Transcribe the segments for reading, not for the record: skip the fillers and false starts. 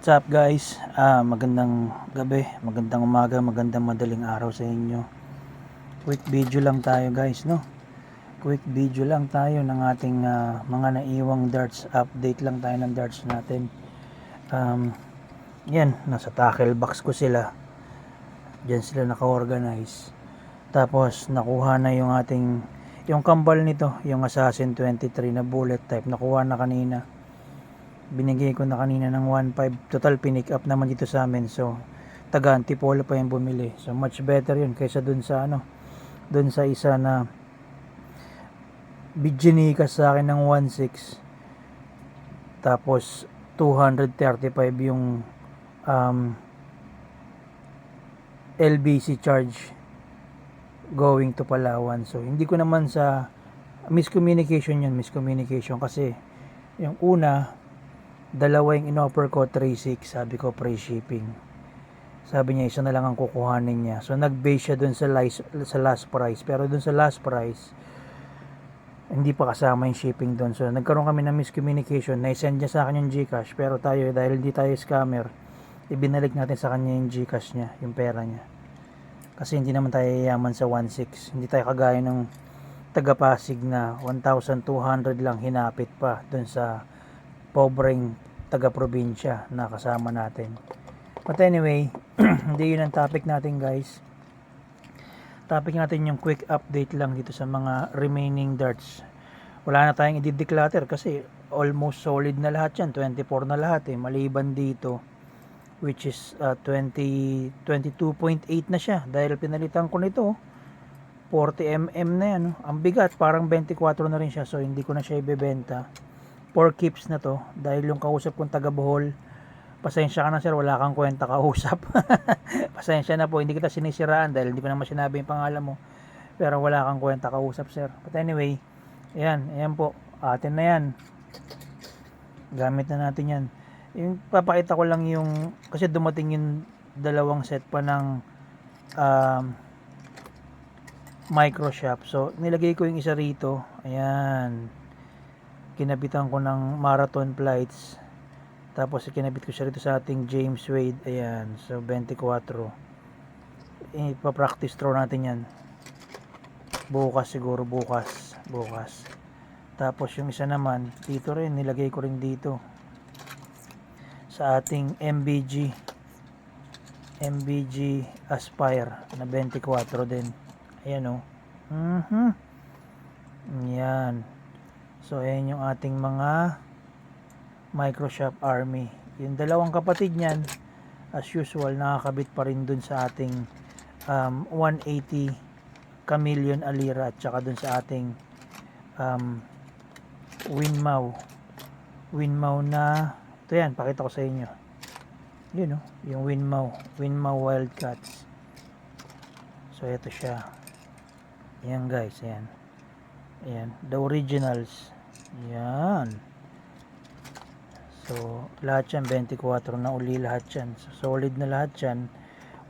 What's up guys? Magandang gabi, magandang umaga, magandang madaling araw sa inyo. Quick video lang tayo guys, no? Quick video lang tayo ng ating mga naiwang darts. Update lang tayo ng darts natin. Yan, nasa tackle box ko sila. Diyan sila naka-organize. Tapos nakuha na yung yung kambal nito, yung Assassin 23 na bullet type. Nakuha na kanina. Binigay ko na kanina ng 1.5. Total pinick up naman dito sa amin. So taga Antipolo pa yung bumili. So much better yun kaysa dun sa dun sa isa na bidjinikas sa akin ng 1.6. Tapos 235 yung LBC charge going to Palawan. So hindi ko naman sa miscommunication kasi yung una dalawa yung in-offer ko 3.6, sabi ko free shipping. Sabi niya isa na lang ang kukuhanin niya. So nag-base siya dun sa last price. Pero dun sa last price hindi pa kasama yung shipping dun. So nagkaroon kami ng miscommunication. Na-send niya sa akin yung GCash, pero tayo dahil hindi tayo scammer, ibinalik natin sa kanya yung GCash niya, yung pera niya. Kasi hindi naman tayo yayaman sa 1.6. Hindi tayo kagaya ng taga Pasig na 1,200 lang hinapit pa dun sa pobreng taga-probinsya na kasama natin. But anyway, hindi yun ang topic natin guys. Topic natin yung quick update lang dito sa mga remaining darts. Wala na tayong i-declutter kasi almost solid na lahat yan. 24 na lahat eh. Maliban dito, which is 22.8 na siya. Dahil pinalitan ko nito, 40mm na yan. Ang bigat, parang 24 na rin siya. So hindi ko na siya ibebenta. 4 keeps na to dahil yung kausap kong taga Bohol, pasensya ka na sir, wala kang kwenta kausap. Pasensya na po, hindi kita sinisiraan dahil hindi ko naman sinabi yung pangalan mo, pero wala kang kwenta kausap sir. But anyway, ayan po, atin na yan, gamit na natin yan. Yung papakita ko lang yung, kasi dumating yung dalawang set pa ng micro shop. So nilagay ko yung isa rito, ayan, kinabitan ko ng marathon plates, tapos kinabit ko siya rito sa ating James Wade, ayan, so 24. Ipa-practice throw natin yan bukas, siguro bukas. Tapos yung isa naman dito rin, nilagay ko rin dito sa ating MBG Aspire na 24 din, ayan o. Yan. So ayan yung ating mga Microshop Army. Yung dalawang kapatid niyan, as usual, nakakabit pa rin dun sa ating 180 Chameleon Alira at saka dun sa ating Winmau na ito yan, pakita ko sa inyo. Yun o, yung Winmau Wildcats. So ito siya. Ayan guys, ayan, the originals. Yan. So lahat yan 24 na uli, lahat yan. So solid na lahat yan.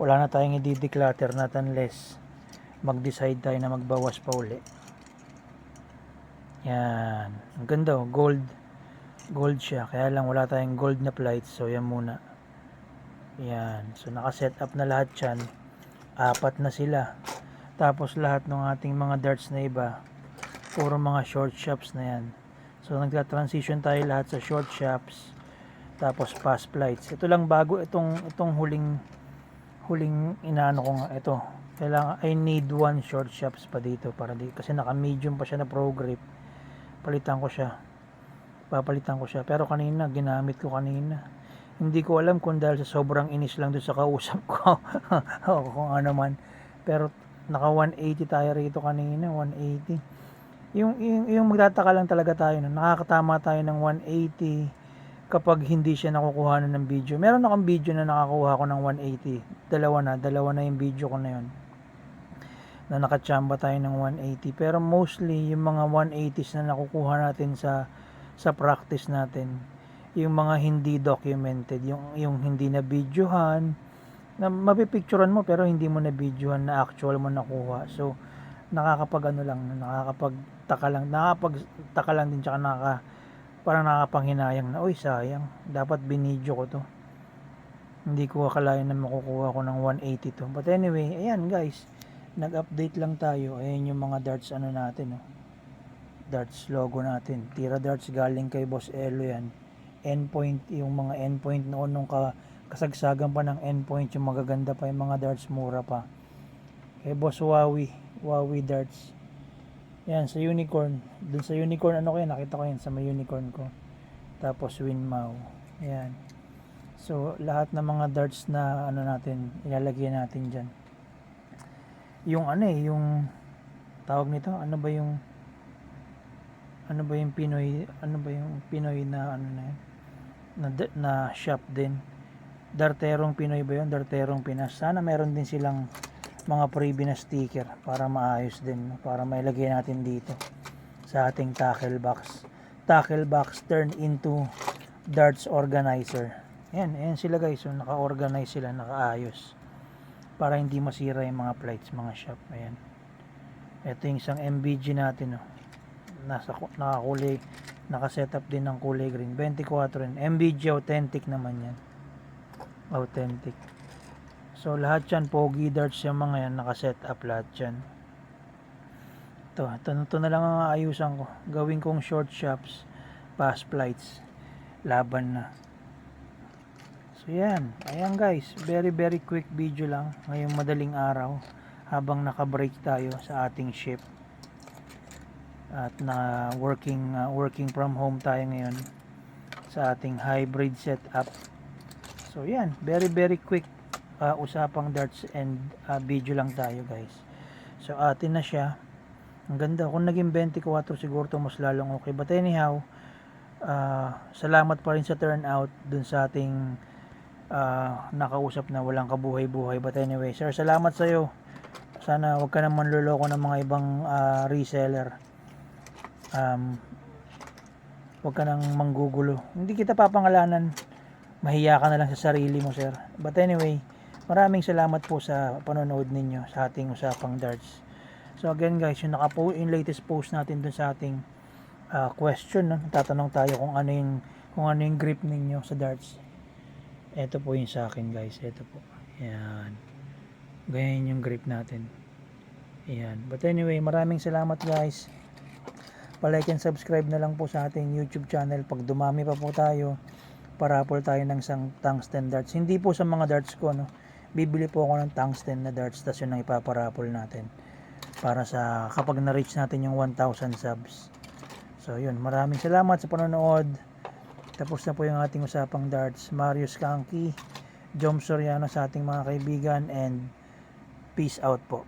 Wala na tayong i-declutter not unless mag-decide tayo na magbawas pa uli. Yan. Ang ganda oh, gold siya. Kaya lang wala tayong gold na plates. So yan muna. Yan. So naka-set up na lahat yan. 4 na sila. Tapos lahat ng ating mga darts na iba, puro mga short shops na yan. So nagta-transition tayo lahat sa short shops, tapos pass flights. Ito lang bago, itong huling inaano ko nga ito. Kailangan, I need one short shops pa dito para kasi naka medium pa siya na pro grip. Papalitan ko siya, pero kanina ginamit ko kanina. Hindi ko alam kung dahil sa sobrang inis lang doon sa kausap ko o kung ano man, pero naka 180 tayo rito kanina, 180. Yung magtataka lang talaga tayo, no? Nakakatama tayo ng 180 kapag hindi siya nakukuha ng video. Meron akong video na nakakuha ko ng 180. Dalawa na yung video ko na yun, na nakachamba tayo ng 180. Pero mostly yung mga 180s na nakukuha natin sa practice natin, yung mga hindi documented, yung hindi na videohan, na mapipicturean mo pero hindi mo na videohan na actual mo nakuha. So nakakapagtaka lang din, tsaka parang nakakapanghinayang na, oy sayang, dapat binidyo ko to. Hindi ko akalain na makukuha ko ng 182. But anyway, ayan guys. Nag-update lang tayo. Ayan yung mga darts ano natin. Oh. Darts logo natin. Tira darts galing kay Boss Elo yan. Endpoint, yung mga endpoint noon nung kasagsagan pa ng endpoint. Yung magaganda pa yung mga darts, mura pa. Kay Boss Wawi darts. Yan, sa unicorn. Dun sa unicorn, ano ko yan, nakita ko yan sa may unicorn ko. Tapos Winmau. Ayan. So, lahat ng mga darts na ano natin, ilalagay natin dyan. Yung ano yung tawag nito, ano ba yung Pinoy na ano na yun? Na shop din. Darterong Pinoy ba yun? Darterong Pinas. Sana meron din silang mga freebie na sticker para maayos din, para mailagay natin dito sa ating tackle box. Tackle box turn into darts organizer. Ayan sila guys. So, naka-organize sila, nakaayos. Para hindi masira yung mga plates, mga shop. Ayan. Ito yung isang MBG natin. Oh. Nakakulay, naka-setup din ng kulay green. 24 rin. MBG authentic naman yan. Authentic. So, lahat yan, pogi darts yung mga yan. Naka-setup lahat yan. Ito na lang ang ayusan ko. Gawin kong short shops, pass plates. Laban na. So yan, ayan guys, very quick video lang ngayong madaling araw habang naka-break tayo sa ating shift at na working from home tayo ngayon sa ating hybrid setup. So yan, very quick usapang darts and video lang tayo guys. So atin na siya. Ang ganda, kung naging 24 siguro to mas lalong okay, but anyhow, salamat pa rin sa turnout dun sa ating nakausap na walang kabuhay-buhay. But anyway, sir, salamat sa iyo. Sana wag ka naman loloko ng mga ibang reseller. Wag ka nang manggugulo. Hindi kita papangalanan. Mahiya ka na lang sa sarili mo, sir. But anyway, maraming salamat po sa panonood ninyo sa ating usapang darts. So again guys, yung latest post natin dun sa ating question, no? Tatanong tayo kung ano yung grip ninyo sa darts. Ito po yung sa akin guys. Ito po. Ayan. Ganyan yung grip natin. Ayan. But anyway, maraming salamat guys. Pa-like and subscribe na lang po sa ating YouTube channel. Pag dumami pa po tayo, parapol tayo ng isang tungsten darts. Hindi po sa mga darts ko, no? Bibili po ako ng tungsten na darts. Tas yun ang ipaparapol natin. Para sa kapag na-reach natin yung 1,000 subs. So yun. Maraming salamat sa panonood. Tapos na po yung ating usapang darts. Mario Skanky, Jom Soriano sa ating mga kaibigan, and peace out po.